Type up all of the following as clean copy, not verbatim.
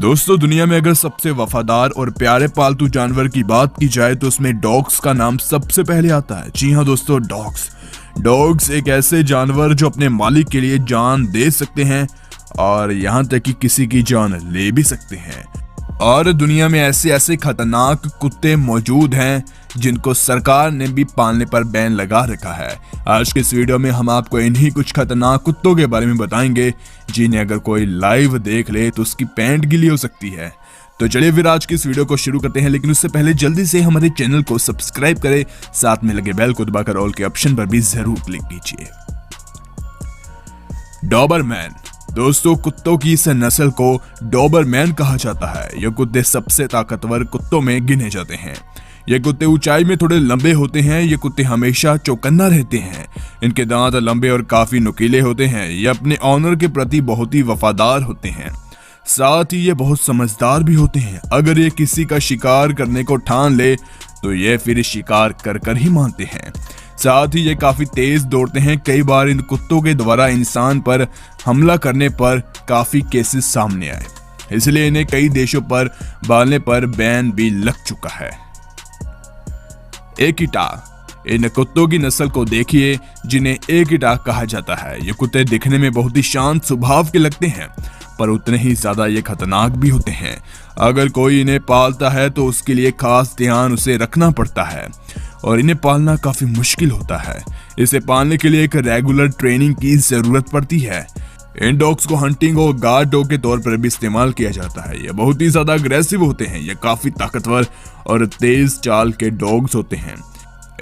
दोस्तों, दुनिया में अगर सबसे वफादार और प्यारे पालतू जानवर की बात की जाए तो उसमें डॉग्स का नाम सबसे पहले आता है। जी हाँ दोस्तों, डॉग्स एक ऐसे जानवर जो अपने मालिक के लिए जान दे सकते हैं और यहाँ तक कि किसी की जान ले भी सकते हैं। और दुनिया में ऐसे ऐसे खतरनाक कुत्ते मौजूद हैं जिनको सरकार ने भी पालने पर बैन लगा रखा है। आज के इस वीडियो में हम आपको इन्हीं कुछ खतरनाक कुत्तों के बारे में बताएंगे जिन्हें अगर कोई लाइव देख ले तो उसकी पैंट गीली हो सकती है। तो चलिए फिर आज की इस वीडियो को शुरू करते हैं, लेकिन उससे पहले जल्दी से हमारे चैनल को सब्सक्राइब करें, साथ में लगे बेल को दबाकर ऑल के ऑप्शन पर भी जरूर क्लिक कीजिए। डॉबरमैन। दोस्तों, कुत्तों की इस नस्ल को डॉबरमैन कहा जाता है। ये कुत्ते सबसे ताकतवर कुत्तों में गिने जाते हैं। ये कुत्ते ऊंचाई में थोड़े लंबे होते हैं। ये कुत्ते हमेशा चौकन्ना रहते हैं। इनके दांत लंबे और काफी नुकीले होते हैं। ये अपने ऑनर के प्रति बहुत ही वफादार होते हैं। साथ ही ये बहुत समझदार भी होते हैं। अगर ये किसी का शिकार करने को ठान ले तो ये फिर शिकार कर ही मानते हैं। साथ ही ये काफी तेज दौड़ते हैं। कई बार इन कुत्तों के द्वारा इंसान पर हमला करने पर काफी केसेस सामने आए, इसलिए इन्हें कई देशों पर पालने पर बैन भी लग चुका है। एकिटा। इन कुत्तों की नस्ल को देखिए जिन्हें एकिटा कहा जाता है। ये कुत्ते दिखने में बहुत ही शांत स्वभाव के लगते हैं, पर उतने ही ज्यादा ये खतरनाक भी होते हैं। अगर कोई इन्हें पालता है तो उसके लिए खास ध्यान उसे रखना पड़ता है और इन्हें पालना काफी मुश्किल होता है। इसे पालने के लिए एक रेगुलर ट्रेनिंग की जरूरत पड़ती है। इन डॉग्स को हंटिंग और गार्ड डॉग के तौर पर भी इस्तेमाल किया जाता है। ये बहुत ही ज्यादा अग्रेसिव होते हैं। ये काफी ताकतवर और तेज चाल के डॉग्स होते हैं।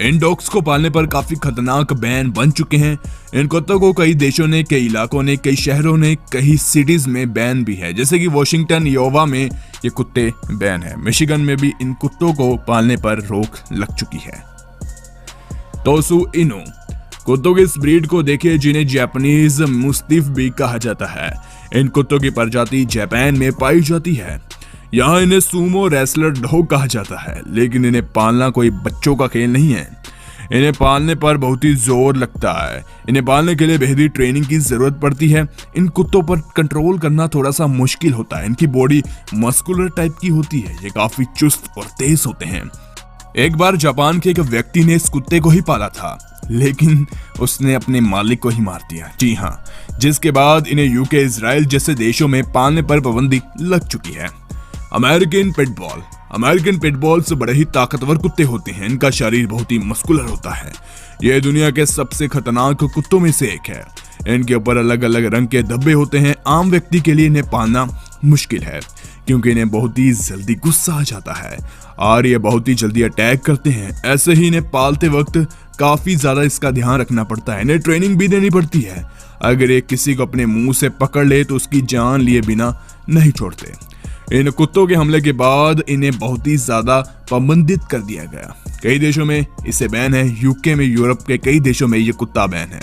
इन डॉग्स को पालने पर काफी खतरनाक बैन बन चुके हैं। इन कुत्तों को कई देशों ने, कई इलाकों ने, कई शहरों ने, कई सिटीज में बैन भी है, जैसे कि वॉशिंगटन, योवा में ये कुत्ते बैन है। मिशिगन में भी इन कुत्तों को पालने पर रोक लग चुकी है। तोसू इनु। कुत्तों की इस ब्रीड को देखिए जिन्हें जापानीज मुस्तिफ भी कहा जाता है। इन कुत्तों की प्रजाति जापान में पाई जाती है। यहाँ इन्हें सूमो रेसलर डॉग कहा जाता है, लेकिन इन्हें पालना कोई बच्चों का खेल नहीं है। इन्हें पालने पर बहुत ही जोर लगता है। इन्हें पालने के लिए बेहतरीन ट्रेनिंग की जरूरत पड़ती है। इन कुत्तों पर कंट्रोल करना थोड़ा सा मुश्किल होता है। इनकी बॉडी मस्कुलर टाइप की होती है। ये काफी चुस्त और तेज होते हैं। एक बार जापान के एक व्यक्ति ने इस कुत्ते को ही पाला था, लेकिन उसने अपने मालिक को ही मार दिया। जी हाँ, जिसके बाद इन्हें यूके, इजराइल जैसे देशों में पालने पर पाबंदी लग चुकी है। अमेरिकन पिटबॉल। अमेरिकन पिटबॉल्स बड़े ही ताकतवर कुत्ते होते हैं। इनका शरीर बहुत ही मस्कुलर होता है। यह दुनिया के सबसे खतरनाक कुत्तों में से एक है। इनके ऊपर अलग अलग रंग के धब्बे होते हैं। आम व्यक्ति के लिए इन्हें पालना मुश्किल है क्योंकि इन्हें बहुत ही जल्दी गुस्सा आ जाता है और ये बहुत ही जल्दी अटैक करते हैं। ऐसे ही इन्हें पालते वक्त काफी ज्यादा इसका ध्यान रखना पड़ता है। इन्हें ट्रेनिंग भी देनी पड़ती है। अगर ये किसी को अपने मुंह से पकड़ ले तो उसकी जान लिए बिना नहीं छोड़ते। इन कुत्तों के हमले के बाद इन्हें बहुत ही ज्यादा पाबंदित कर दिया गया। कई देशों में इसे बैन है। यूके में, यूरोप के कई देशों में ये कुत्ता बैन है,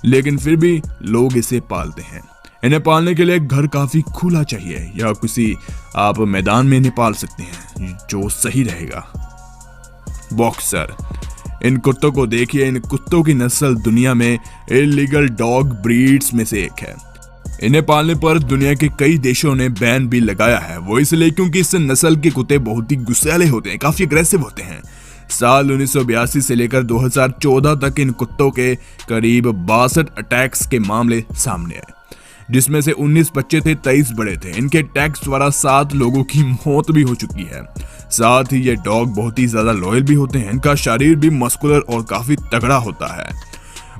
लेकिन फिर भी लोग इसे पालते हैं। इन्हें पालने के लिए घर काफी खुला चाहिए या किसी आप मैदान में इन्हें पाल सकते हैं जो सही रहेगा। बॉक्सर। इन कुत्तों को देखिए। इन कुत्तों की नस्ल दुनिया में इलीगल डॉग ब्रीड्स में से एक है। इन्हें पालने पर दुनिया के कई देशों ने बैन भी लगाया है। वो इसलिए क्योंकि इस नस्ल के कुत्ते बहुत ही गुस्सैले होते हैं, काफी अग्रेसिव होते हैं। साल 1982 से लेकर 2014 तक इन कुत्तों के करीब 62 अटैक्स के मामले सामने आए, जिसमें से 19 बच्चे थे, 23 बड़े थे। इनके अटैक्स द्वारा 7 लोगों की मौत भी हो चुकी है। साथ ही ये डॉग बहुत ही ज्यादा लॉयल भी होते हैं। इनका शरीर भी मस्कुलर और काफी तगड़ा होता है।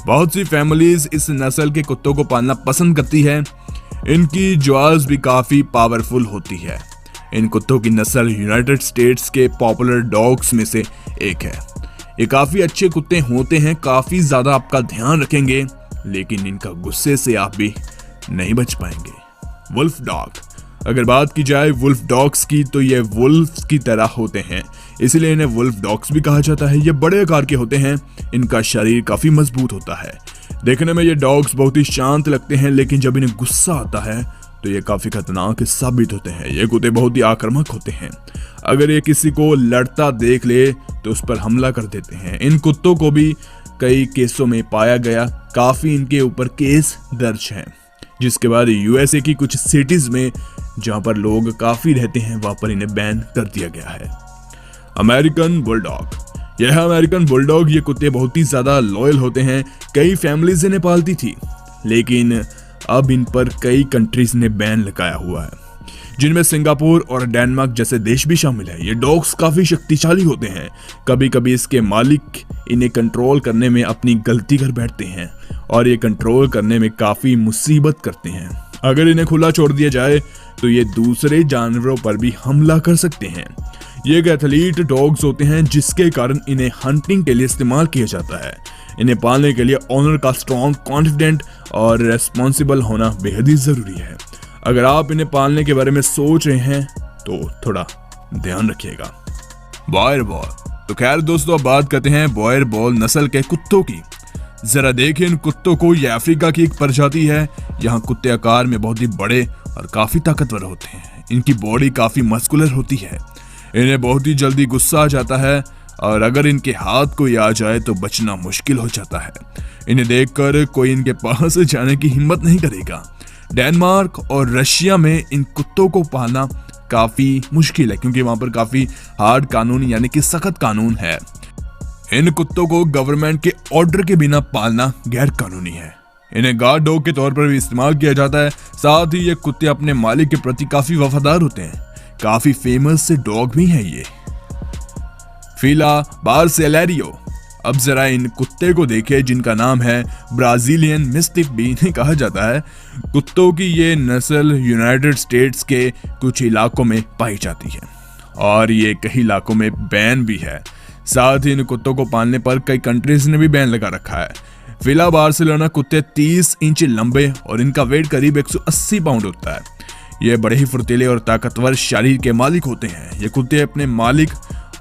बहुत सी फैमिलीज इस नस्ल के कुत्तों को पालना पसंद करती है। इनकी जॉज भी काफी पावरफुल होती है। इन कुत्तों की नस्ल यूनाइटेड स्टेट्स के पॉपुलर डॉग्स में से एक है। ये काफी अच्छे कुत्ते होते हैं, काफी ज्यादा आपका ध्यान रखेंगे, लेकिन इनका गुस्से से आप भी नहीं बच पाएंगे। Wolf dog. अगर बात की जाए वुल्फ डॉग्स की तो ये वुल्फ की तरह होते हैं, इसलिए इन्हें वुल्फ डॉग्स भी कहा जाता है। ये बड़े आकार के होते हैं। इनका शरीर काफी मजबूत होता है। देखने में ये डॉग्स बहुत ही शांत लगते हैं, लेकिन जब इन्हें गुस्सा आता है तो ये काफी खतरनाक साबित होते हैं। ये कुत्ते बहुत ही आक्रामक होते हैं। अगर ये किसी को लड़ता देख ले तो उस पर हमला कर देते हैं। इन कुत्तों को भी कई केसों में पाया गया। काफी इनके ऊपर केस दर्ज हैं, जिसके बाद यूएसए की कुछ सिटीज में जहां पर लोग काफी रहते हैं वहां पर इन्हें बैन कर दिया गया है। अमेरिकन बुलडॉग, यह अमेरिकन बुलडॉग, ये कुत्ते बहुत ही ज्यादा लॉयल होते हैं। कई फैमिलीज इन्हें पालती थी, लेकिन अब इन पर कई कंट्रीज ने बैन लगाया हुआ है, जिनमें सिंगापुर और डेनमार्क जैसे देश भी शामिल है। ये डॉग्स काफी शक्तिशाली होते हैं। कभी कभी इसके मालिक इन्हें कंट्रोल करने में अपनी गलती कर बैठते हैं और ये कंट्रोल करने में काफी मुसीबत करते हैं। अगर इन्हें खुला छोड़ दिया जाए तो ये दूसरे जानवरों पर भी हमला कर सकते हैं। ये एक एथलीट डॉग्स होते हैं, जिसके कारण इन्हें हंटिंग के लिए इस्तेमाल किया जाता है। इन्हें पालने के लिए ऑनर का स्ट्रॉन्ग, कॉन्फिडेंट और रेस्पॉन्सिबल होना बेहद ही जरूरी है। अगर आप इन्हें पालने के बारे में सोच रहे हैं तो थोड़ा ध्यान रखिएगा। बॉयर बॉल, तो खैर दोस्तों, अब बात करते हैं बॉयर बॉल नस्ल के कुत्तों की। जरा देखिए इन कुत्तों को। ये अफ्रीका की एक प्रजाति है। यहाँ कुत्ते आकार में बहुत ही बड़े और काफी ताकतवर होते हैं। इनकी बॉडी काफी मस्कुलर होती है। इन्हें बहुत ही जल्दी गुस्सा आ जाता है और अगर इनके हाथ कोई आ जाए तो बचना मुश्किल हो जाता है। इन्हें देखकर कोई इनके पास जाने की हिम्मत नहीं करेगा। डेनमार्क और रशिया में इन कुत्तों को पालना काफी मुश्किल है, क्योंकि वहां पर काफी हार्ड कानून यानी कि सख्त कानून है। इन कुत्तों को गवर्नमेंट के ऑर्डर के बिना पालना गैर कानूनी है। इन्हें गार्ड डॉग के तौर पर भी इस्तेमाल किया जाता है। साथ ही ये कुत्ते अपने मालिक के प्रति काफी वफादार होते हैं। काफी फेमस से डॉग भी हैं ये। फिला बार्सेलेरियो, अब जरा इन कुत्ते को देखें, जिनका नाम है ब्राजीलियन मिस्टिफ भी इन्हें कहा जाता है। कुत्तों की ये नस्ल यूनाइटेड स्टेट्स के कुछ इलाकों में पाई जाती है और ये कई इलाकों में बैन भी है। साथ ही इन कुत्तों को पालने पर कई कंट्रीज ने भी बैन लगा रखा है। फिला बार्सिलोना कुत्ते 30 इंच लंबे और इनका वेट करीब 180 पाउंड होता है। ये बड़े ही फुर्तीले और ताकतवर शरीर के मालिक होते हैं। ये कुत्ते अपने मालिक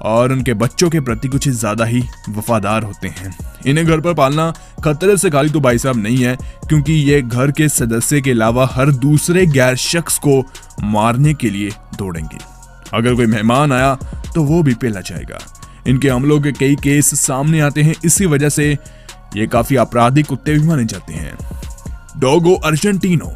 और उनके बच्चों के प्रति कुछ ज्यादा ही वफादार होते हैं। इन्हें घर पर पालना खतरे से खाली तो भाई साहब नहीं है, क्योंकि ये घर के सदस्य के अलावा हर दूसरे गैर शख्स को मारने के लिए दौड़ेंगे। अगर कोई मेहमान आया तो वो भी पेला जाएगा। इनके हमलों के कई केस सामने आते हैं, इसी वजह से ये काफी आपराधिक कुत्ते भी माने जाते हैं। डोगो अर्जेंटिनो,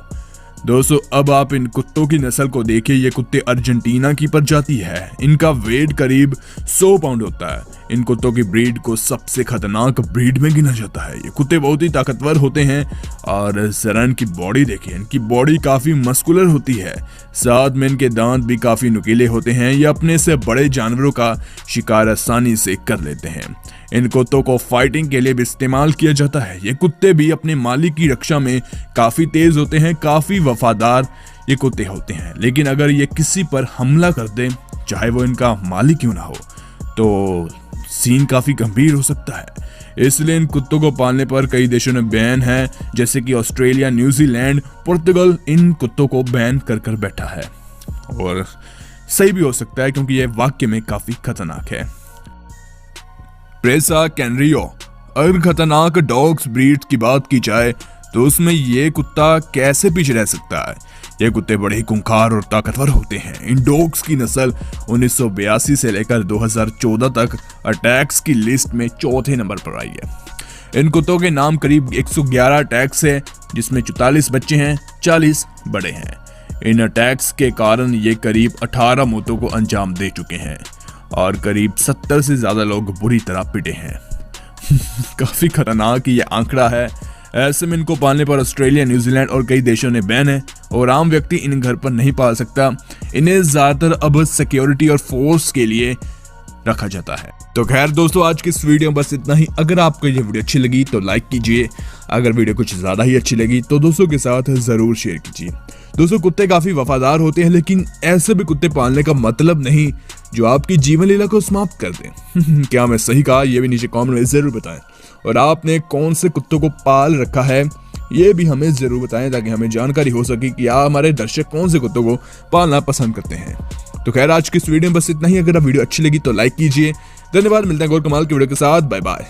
दोस्तों अब आप इन कुत्तों की नस्ल को देखिए। ये कुत्ते अर्जेंटीना की प्रजाति है। इनका वेट करीब 100 पाउंड होता है। इन कुत्तों की ब्रीड को सबसे खतरनाक ब्रीड में गिना जाता है। ये कुत्ते बहुत ही ताकतवर होते हैं और जरा इनकी बॉडी देखिए। इनकी बॉडी काफी मस्कुलर होती है। साथ में इनके दांत भी काफी नुकीले होते हैं। ये अपने से बड़े जानवरों का शिकार आसानी से कर लेते हैं। इन कुत्तों को फाइटिंग के लिए भी इस्तेमाल किया जाता है। ये कुत्ते भी अपने मालिक की रक्षा में काफी तेज होते हैं। काफी वफादार ये कुत्ते होते हैं, लेकिन अगर ये किसी पर हमला कर दे, चाहे वो इनका मालिक क्यों ना हो, तो सीन काफी गंभीर हो सकता है। इसलिए इन कुत्तों को पालने पर कई देशों ने बैन है, जैसे कि ऑस्ट्रेलिया, न्यूजीलैंड, पुर्तगाल इन कुत्तों को बैन कर बैठा है। और सही भी हो सकता है, क्योंकि यह वाकई में काफी खतरनाक है। प्रेसा कैनरियो, अगर खतरनाक डॉग्स ब्रीड की बात की जाए तो उसमें ये कुत्ता कैसे पीछे रह सकता है। ये कुत्ते बड़े ही खूंखार और ताकतवर होते हैं। इन डॉग्स की नस्ल 1982 से लेकर 2014 तक अटैक्स की लिस्ट में चौथे नंबर पर आई है। इन कुत्तों के नाम करीब 111 अटैक्स है, जिसमें 44 बच्चे हैं, 40 बड़े हैं। इन अटैक्स के कारण ये करीब 18 मौतों को अंजाम दे चुके हैं और करीब 70 से ज्यादा लोग बुरी तरह पिटे हैं। काफी खतरनाक ये आंकड़ा है। ऐसे में इनको पालने पर ऑस्ट्रेलिया, न्यूजीलैंड और कई देशों ने बैन है और आम व्यक्ति इन्हें घर पर नहीं पाल सकता। इन्हें ज्यादातर अब सिक्योरिटी और फोर्स के लिए रखा जाता है। तो खैर दोस्तों, आज की इस वीडियो में बस इतना ही। अगर आपको ये वीडियो अच्छी लगी तो लाइक कीजिए। अगर वीडियो कुछ ज्यादा ही अच्छी लगी तो दोस्तों के साथ जरूर शेयर कीजिए। दोस्तों कुत्ते काफी वफादार होते हैं, लेकिन ऐसे भी कुत्ते पालने का मतलब नहीं जो आपकी जीवन लीला को समाप्त कर दें। क्या मैं सही कहा, ये भी नीचे कमेंट में जरूर बताएं। और आपने कौन से कुत्तों को पाल रखा है ये भी हमें जरूर बताएं, ताकि हमें जानकारी हो सके कि आप हमारे दर्शक कौन से कुत्तों को पालना पसंद करते हैं। तो खैर आज की इस वीडियो में बस इतना ही। अगर आप वीडियो अच्छी लगी तो लाइक कीजिए। धन्यवाद। मिलते हैं और कमाल की वीडियो के साथ। Bye bye.